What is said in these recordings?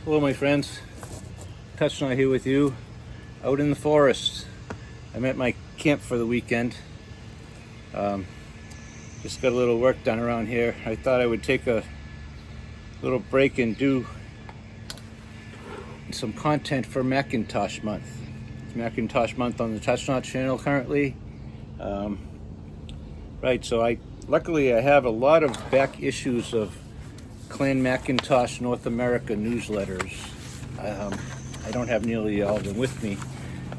Hello my friends, Touchknow here with you, out in the forest. I'm at my camp for the weekend. Just got a little work done around here. I thought I would take a little break and do some content for Mackintosh month. It's Mackintosh month on the Touchknow channel currently. Luckily I have a lot of back issues of Clan Mackintosh North America newsletters. I don't have nearly all of them with me.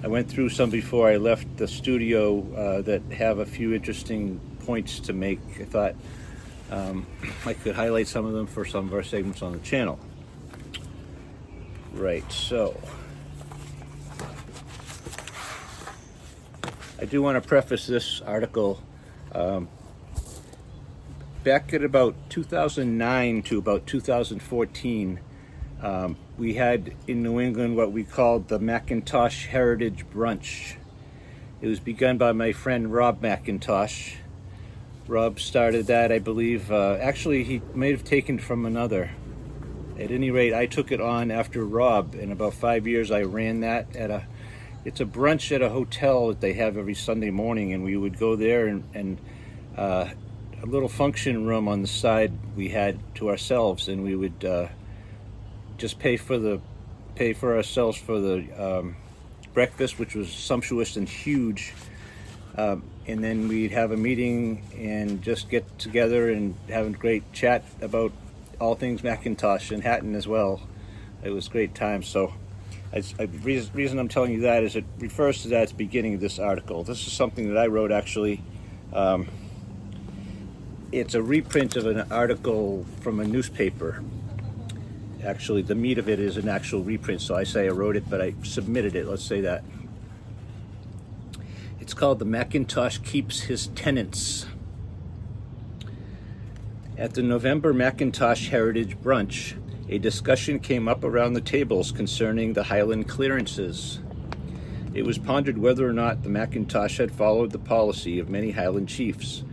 I went through some before I left the studio that have a few interesting points to make. I thought I could highlight some of them for some of our segments on the channel. Right, so I do want to preface this article. Back at about 2009 to about 2014, we had in New England what we called the Mackintosh Heritage Brunch. It was begun by my friend Rob Mackintosh. Rob started that, I believe. Actually, he may have taken from another. At any rate, I took it on after Rob. In about 5 years, I ran that it's a brunch at a hotel that they have every Sunday morning, and we would go there and a little function room on the side we had to ourselves, and we would just pay for ourselves for the breakfast, which was sumptuous and huge, and then we'd have a meeting and just get together and have a great chat about all things Mackintosh and Hatton as well. It was a great time. So the reason I'm telling you that is it refers to that at the beginning of this article. This is something that I wrote actually. It's a reprint of an article from a newspaper. Actually, the meat of it is an actual reprint, so I say I wrote it, but I submitted it, let's say that. It's called The Mackintosh Keeps His Tenants. At the November Mackintosh Heritage Brunch, a discussion came up around the tables concerning the Highland clearances. It was pondered whether or not the Mackintosh had followed the policy of many Highland chiefs,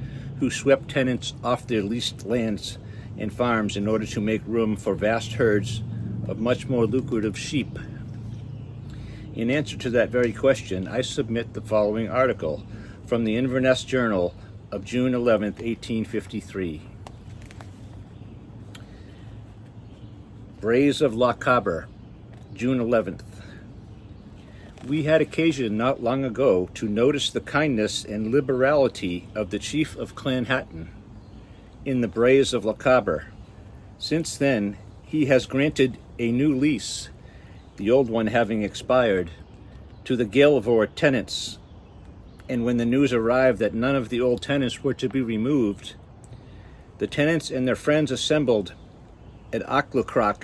who swept tenants off their leased lands and farms in order to make room for vast herds of much more lucrative sheep. In answer to that very question, I submit the following article from the Inverness Journal of June 11th, 1853. Braes of Lochaber, June 11th. We had occasion not long ago to notice the kindness and liberality of the chief of Clan Hatton in the Braes of Lochaber. Since then, he has granted a new lease, the old one having expired, to the Gaelvor tenants, and when the news arrived that none of the old tenants were to be removed, the tenants and their friends assembled at Auchlacroch,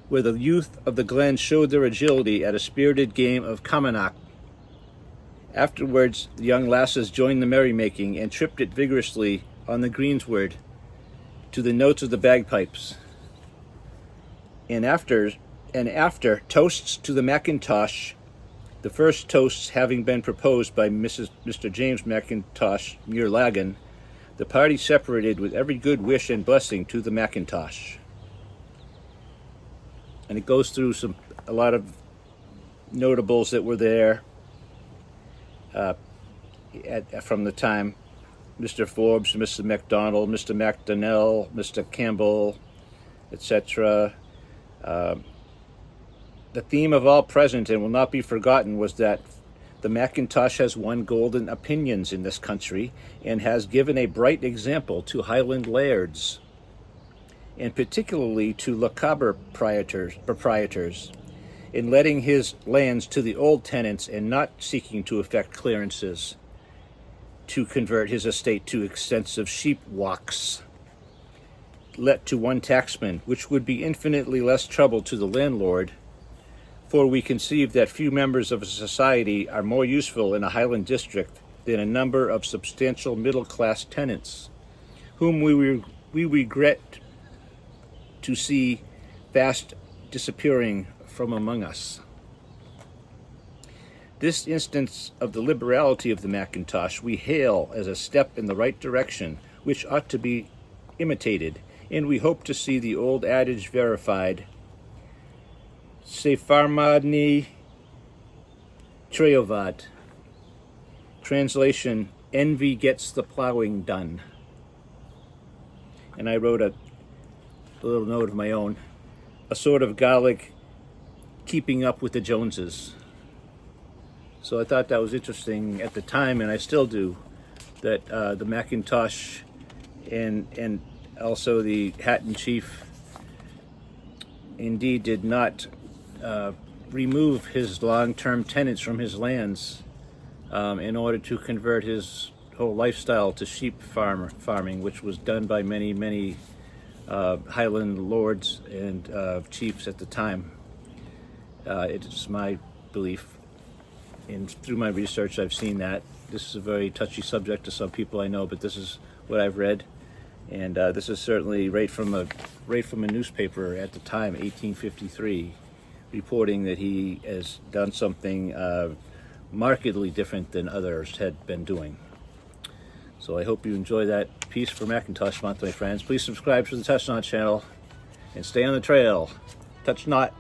where the youth of the glen showed their agility at a spirited game of Camanach. Afterwards, the young lasses joined the merrymaking and tripped it vigorously on the greensward to the notes of the bagpipes. And after toasts to the Mackintosh, the first toasts having been proposed by Mr. James Mackintosh Muirlagan, the party separated with every good wish and blessing to the Mackintosh. And it goes through a lot of notables that were there from the time. Mr. Forbes, Mr. MacDonald, Mr. MacDonnell, Mr. Campbell, etc. The theme of all present and will not be forgotten was that the Mackintosh has won golden opinions in this country and has given a bright example to Highland lairds, and particularly to Lochaber proprietors, in letting his lands to the old tenants and not seeking to effect clearances to convert his estate to extensive sheep walks let to one tacksman, which would be infinitely less trouble to the landlord, for we conceive that few members of a society are more useful in a Highland district than a number of substantial middle-class tenants, whom we regret to see fast disappearing from among us. This instance of the liberality of the Mackintosh we hail as a step in the right direction, which ought to be imitated, and we hope to see the old adage verified Sefarmadni Treyovad. Translation, envy gets the plowing done. And I wrote a little note of my own, a sort of Gaelic keeping up with the Joneses. So I thought that was interesting at the time, and I still do, that the Mackintosh and also the Hatton Chief indeed did not remove his long-term tenants from his lands in order to convert his whole lifestyle to sheep farming, which was done by many Highland lords and chiefs at the time. It is my belief, and through my research I've seen that. This is a very touchy subject to some people, I know, but this is what I've read, and this is certainly right from a newspaper at the time, 1853, reporting that he has done something markedly different than others had been doing. So I hope you enjoy that piece for Mackintosh Month, my friends. Please subscribe to the Touch Not channel and stay on the trail. Touch not.